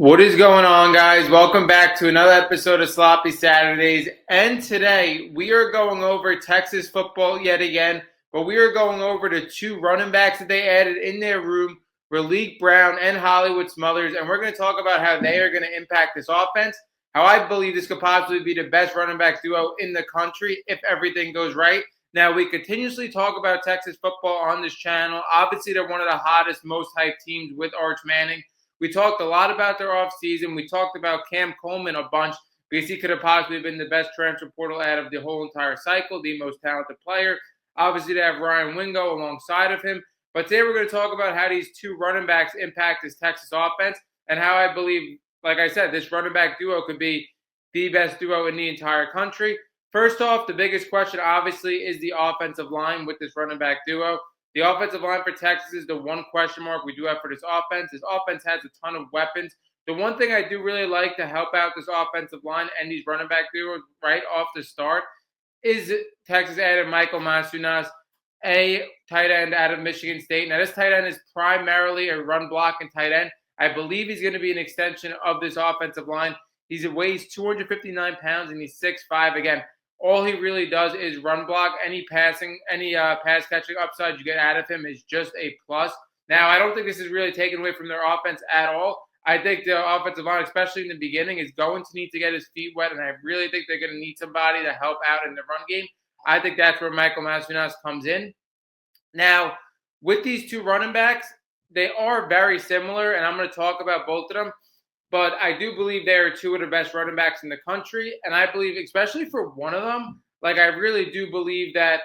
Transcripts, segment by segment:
What is going on, guys? Welcome back to another episode of Sloppy Saturdays. And today we are going over Texas football yet again, but we are going over the two running backs that they added in their room, Raleek Brown and Hollywood Smothers. And we're going to talk about how they are going to impact this offense, how I believe this could possibly be the best running back duo in the country if everything goes right. Now, we continuously talk about Texas football on this channel. Obviously, they're one of the hottest, most hyped teams with Arch Manning. We talked a lot about their offseason. We talked about Cam Coleman a bunch because he could have possibly been the best transfer portal out of the whole entire cycle, the most talented player. Obviously, they have Ryan Wingo alongside of him. But today we're going to talk about how these two running backs impact this Texas offense and how I believe, like I said, this running back duo could be the best duo in the entire country. First off, the biggest question, obviously, is the offensive line with this running back duo. The offensive line for Texas is the one question mark we do have for this offense. This offense has a ton of weapons. The one thing I do really like to help out this offensive line and these running back duos right off the start is Texas added Michael Masunas, a tight end out of Michigan State. Now, this tight end is primarily a run blocking tight end. I believe he's going to be an extension of this offensive line. He weighs 259 pounds and he's 6'5". Again, all he really does is run block. Any pass catching upside you get out of him is just a plus. Now, I don't think this is really taken away from their offense at all. I think the offensive line, especially in the beginning, is going to need to get his feet wet, and I really think they're going to need somebody to help out in the run game. I think that's where Michael Masunas comes in. Now, with these two running backs, they are very similar, and I'm going to talk about both of them. But I do believe they are two of the best running backs in the country. And I believe, especially for one of them, I really do believe that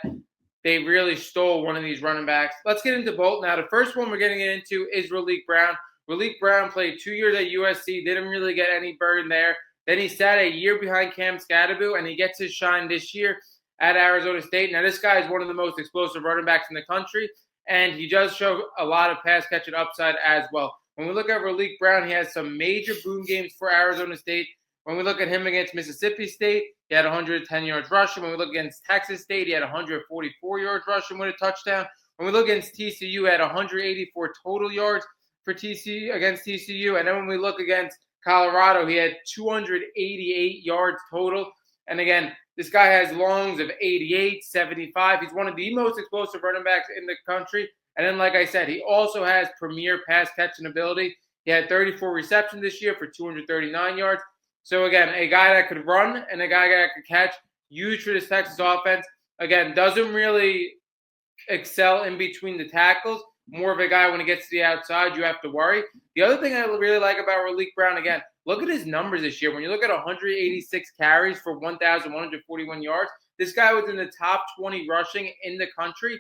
they really stole one of these running backs. Let's get into both. Now, the first one we're getting into is Raleek Brown. Raleek Brown played 2 years at USC, didn't really get any burn there. Then he sat a year behind Cam Scadaboo, and he gets his shine this year at Arizona State. Now, this guy is one of the most explosive running backs in the country, and he does show a lot of pass catching upside as well. When we look at Raleek Brown, he has some major boom games for Arizona State. When we look at him against Mississippi State, he had 110 yards rushing. When we look against Texas State, he had 144 yards rushing with a touchdown. When we look against TCU, he had 184 total yards for TCU against TCU. And then when we look against Colorado, he had 288 yards total. And again, this guy has longs of 88, 75. He's one of the most explosive running backs in the country. And then, like I said, he also has premier pass catching ability. He had 34 receptions this year for 239 yards. So, again, a guy that could run and a guy that could catch, huge for this Texas offense. Again, doesn't really excel in between the tackles. More of a guy when he gets to the outside, you have to worry. The other thing I really like about Raleek Brown, again, look at his numbers this year. When you look at 186 carries for 1,141 yards, this guy was in the top 20 rushing in the country.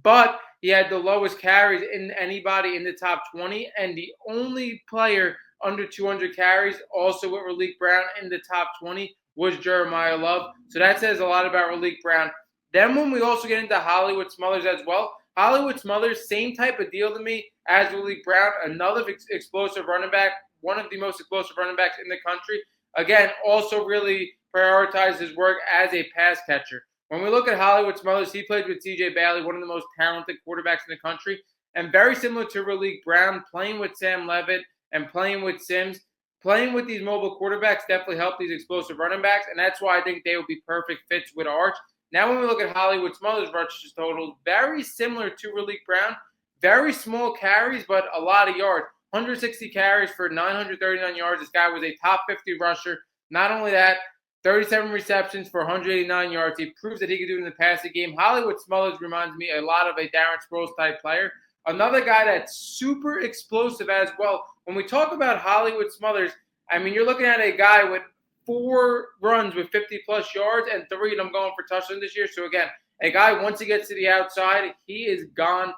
But he had the lowest carries in anybody in the top 20, and the only player under 200 carries, also with Raleek Brown in the top 20, was Jeremiah Love. So that says a lot about Raleek Brown. Then when we also get into Hollywood Smothers as well, Hollywood Smothers, same type of deal to me as Raleek Brown, another explosive running back, one of the most explosive running backs in the country. Again, also really prioritized his work as a pass catcher. When we look at Hollywood Smothers, he played with C.J. Bailey, one of the most talented quarterbacks in the country, and very similar to Raleek Brown, playing with Sam Levitt and playing with Sims. Playing with these mobile quarterbacks definitely help these explosive running backs, and that's why I think they will be perfect fits with Arch. Now when we look at Hollywood Smothers' rushes totals, very similar to Raleek Brown, very small carries, but a lot of yards. 160 carries for 939 yards. This guy was a top 50 rusher. Not only that, 37 receptions for 189 yards. He proves that he can do it in the passing game. Hollywood Smothers reminds me a lot of a Darren Sproles type player. Another guy that's super explosive as well. When we talk about Hollywood Smothers, I mean, you're looking at a guy with 4 runs with 50-plus yards and 3 of them going for touchdowns this year. So, again, a guy, once he gets to the outside, he is gone.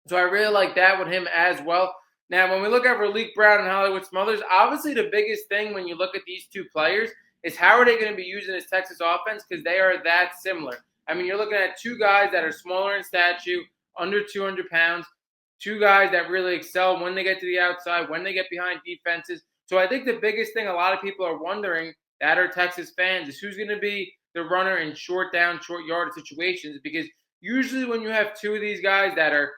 So I really like that with him as well. Now, when we look at Raleek Brown and Hollywood Smothers, obviously the biggest thing when you look at these two players is how are they going to be using this Texas offense, because they are that similar. I mean, you're looking at two guys that are smaller in stature, under 200 pounds, two guys that really excel when they get to the outside, when they get behind defenses. So I think the biggest thing a lot of people are wondering that are Texas fans is who's going to be the runner in short down, short yardage situations, because usually when you have two of these guys that are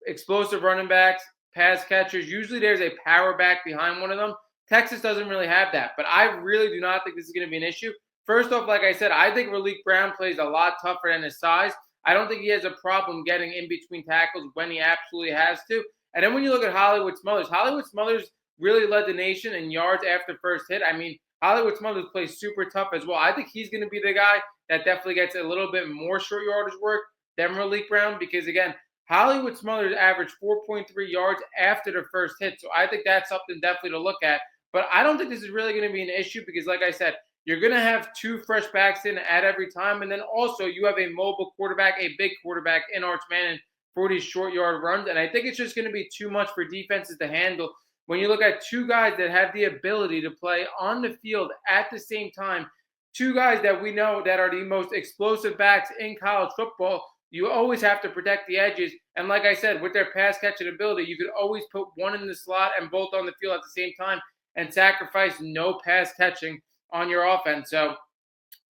explosive running backs, pass catchers, usually there's a power back behind one of them Texas doesn't really have that. But I really do not think this is going to be an issue. First off, like I said, I think Raleek Brown plays a lot tougher than his size. I don't think he has a problem getting in between tackles when he absolutely has to. And then when you look at Hollywood Smothers really led the nation in yards after first hit. I mean, Hollywood Smothers plays super tough as well. I think he's going to be the guy that definitely gets a little bit more short yardage work than Raleek Brown because, again, Hollywood Smothers averaged 4.3 yards after the first hit. So I think that's something definitely to look at. But I don't think this is really going to be an issue because, like I said, you're going to have two fresh backs in at every time. And then also you have a mobile quarterback, a big quarterback in Arch Manning for these short yard runs. And I think it's just going to be too much for defenses to handle when you look at two guys that have the ability to play on the field at the same time, two guys that we know that are the most explosive backs in college football. You always have to protect the edges. And like I said, with their pass catching ability, you could always put one in the slot and both on the field at the same time and sacrifice no pass catching on your offense. So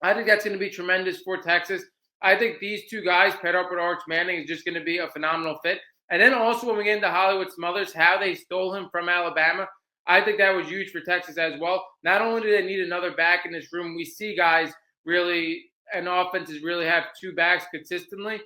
I think that's going to be tremendous for Texas. I think these two guys paired up with Arch Manning is just going to be a phenomenal fit. And then also when we get into Hollywood Smothers, how they stole him from Alabama, I think that was huge for Texas as well. Not only do they need another back in this room, we see guys really, and offenses really have two backs consistently.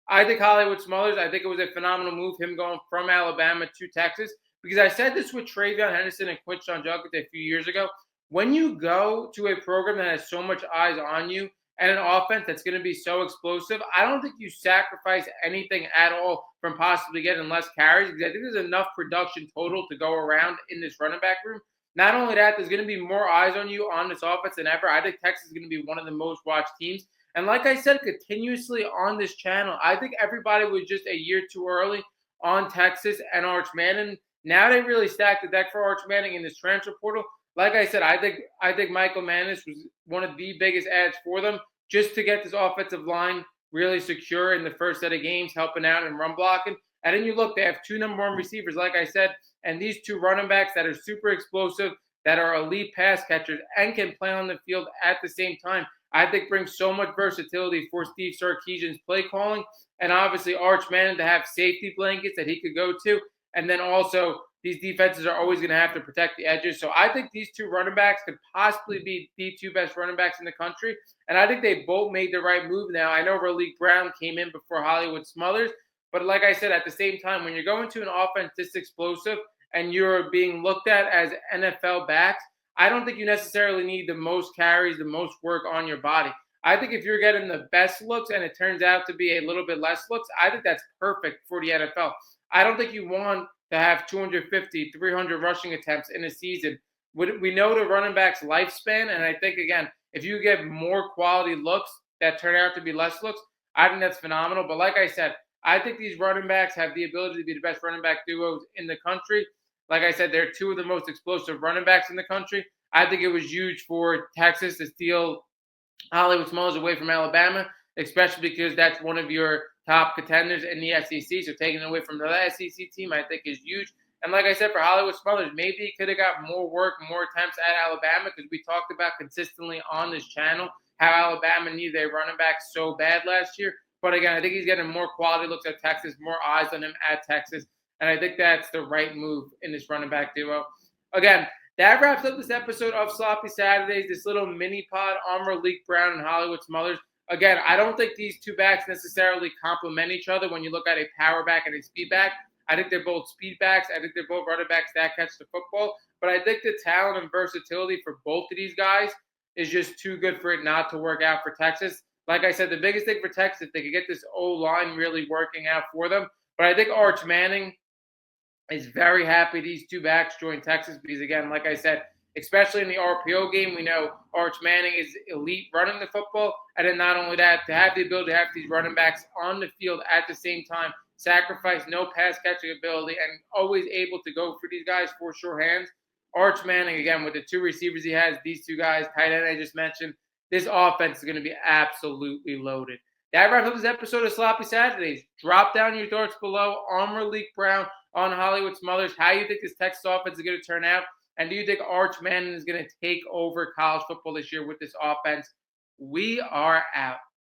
I think Hollywood Smothers, I think it was a phenomenal move, him going from Alabama to Texas. Because I said this with Travion Henderson and Quinshon Judkins a few years ago. When you go to a program that has so much eyes on you and an offense that's going to be so explosive, I don't think you sacrifice anything at all from possibly getting less carries because I think there's enough production total to go around in this running back room. Not only that, there's going to be more eyes on you on this offense than ever. I think Texas is going to be one of the most watched teams. And like I said, continuously on this channel, I think everybody was just a year too early on Texas and Arch Manning. Now they really stacked the deck for Arch Manning in this transfer portal. Like I said, I think Michael Manis was one of the biggest ads for them just to get this offensive line really secure in the first set of games, helping out and run blocking. And then you look, they have two number one receivers, like I said, and these two running backs that are super explosive, that are elite pass catchers and can play on the field at the same time. I think brings so much versatility for Steve Sarkisian's play calling. And obviously Arch Manning to have safety blankets that he could go to. And then also these defenses are always going to have to protect the edges. So I think these two running backs could possibly be the two best running backs in the country. And I think they both made the right move now. I know Raleek Brown came in before Hollywood Smothers. But like I said, at the same time, when you're going to an offense this explosive and you're being looked at as NFL backs, I don't think you necessarily need the most carries, the most work on your body. I think if you're getting the best looks and it turns out to be a little bit less looks, I think that's perfect for the NFL. I don't think you want to have 250, 300 rushing attempts in a season. We know the running back's lifespan, and I think, again, if you get more quality looks that turn out to be less looks, I think that's phenomenal. But like I said, I think these running backs have the ability to be the best running back duos in the country. Like I said, they're two of the most explosive running backs in the country. I think it was huge for Texas to steal Hollywood Smothers away from Alabama, especially because that's one of your top contenders in the SEC. So taking it away from the SEC team, I think, is huge. And like I said, for Hollywood Smothers, maybe he could have got more work, more attempts at Alabama because we talked about consistently on this channel how Alabama needed a running back so bad last year. But again, I think he's getting more quality looks at Texas, more eyes on him at Texas. And I think that's the right move in this running back duo. Again, that wraps up this episode of Sloppy Saturdays, this little mini pod on Raleek Brown and Hollywood Smothers. Again, I don't think these two backs necessarily complement each other when you look at a power back and a speed back. I think they're both speed backs. I think they're both running backs that catch the football. But I think the talent and versatility for both of these guys is just too good for it not to work out for Texas. Like I said, the biggest thing for Texas, if they could get this O-line really working out for them. But I think Arch Manning is very happy these two backs joined Texas because, again, like I said, especially in the RPO game, we know Arch Manning is elite running the football. And then not only that, to have the ability to have these running backs on the field at the same time, sacrifice no pass catching ability, and always able to go for these guys for sure hands. Arch Manning, again, with the two receivers he has, these two guys, tight end I just mentioned, this offense is going to be absolutely loaded. That wraps up this episode of Sloppy Saturdays. Drop down your thoughts below on Raleek Brown, on Hollywood Smothers, how you think this Texas offense is going to turn out, and do you think Arch Manning is going to take over college football this year with this offense? We are out.